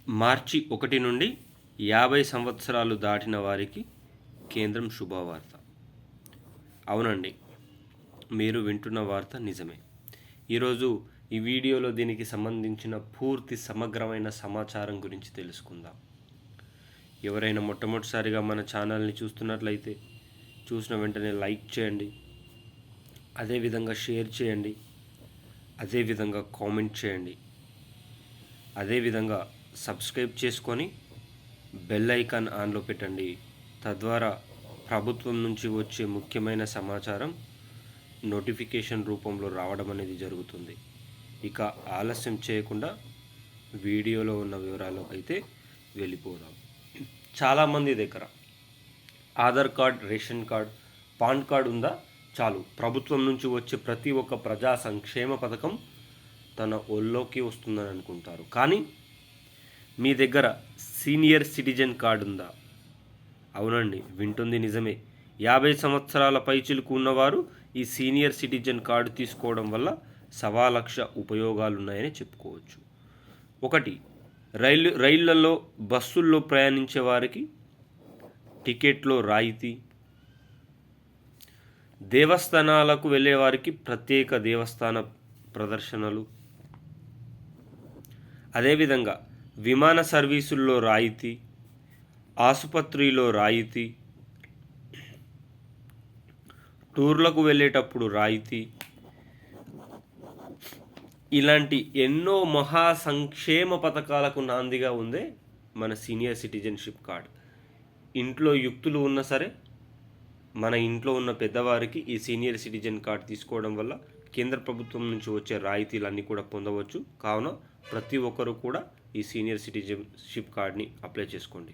మార్చి 1 నుండి 50 సంవత్సరాలు దాటిన వారికి కేంద్రం శుభవార్త. అవునండి, మీరు వింటున్న వార్త నిజమే. ఈరోజు ఈ వీడియోలో దీనికి సంబంధించిన పూర్తి సమగ్రమైన సమాచారం గురించి తెలుసుకుందాం. ఎవరైనా మొట్టమొదటిసారిగా మన ఛానల్ని చూస్తున్నట్లయితే చూసిన వెంటనే లైక్ చేయండి, అదేవిధంగా షేర్ చేయండి, అదేవిధంగా కామెంట్ చేయండి, అదేవిధంగా సబ్స్క్రైబ్ చేసుకొని బెల్ ఐకాన్ ఆన్లో పెట్టండి. తద్వారా ప్రభుత్వం నుంచి వచ్చే ముఖ్యమైన సమాచారం నోటిఫికేషన్ రూపంలో రావడం అనేది జరుగుతుంది. ఇక ఆలస్యం చేయకుండా వీడియోలో ఉన్న వివరాలకు అయితే వెళ్ళిపోదాం. చాలామంది దగ్గర Aadhaar card, ration card, pan card ఉందా చాలు, ప్రభుత్వం నుంచి వచ్చే ప్రతి ఒక్క ప్రజా సంక్షేమ పథకం తన ఒళ్ళోకి వస్తుందని అనుకుంటారు. కానీ మీ దగ్గర సీనియర్ సిటిజన్ కార్డు ఉందా? అవునండి, వింటుంది నిజమే. 50 సంవత్సరాల పైచిలుకు ఉన్నవారు ఈ సీనియర్ సిటిజన్ కార్డు తీసుకోవడం వల్ల 1,00,000 ఉపయోగాలు ఉన్నాయని చెప్పుకోవచ్చు. ఒకటి, రైళ్లలో బస్సుల్లో ప్రయాణించే వారికి టికెట్లో రాయితీ, దేవస్థానాలకు వెళ్ళే వారికి ప్రత్యేక దేవస్థాన ప్రదర్శనలు, అదేవిధంగా విమాన సర్వీసుల్లో రాయితీ, ఆసుపత్రిలో రాయితీ, టూర్లకు వెళ్ళేటప్పుడు రాయితీ, ఇలాంటి ఎన్నో మహా సంక్షేమ పథకాలకు నాందిగా ఉందే మన సీనియర్ సిటిజన్షిప్ కార్డ్. ఇంట్లో యుక్తులు ఉన్నా సరే మన ఇంట్లో ఉన్న పెద్దవారికి ఈ సీనియర్ సిటిజన్ కార్డ్ తీసుకోవడం వల్ల కేంద్ర ప్రభుత్వం నుంచి వచ్చే రాయితీలన్నీ కూడా పొందవచ్చు. కావున ప్రతి ఒక్కరూ కూడా ఈ సీనియర్ సిటిజన్షిప్ కార్డ్ని అప్లై చేసుకోండి.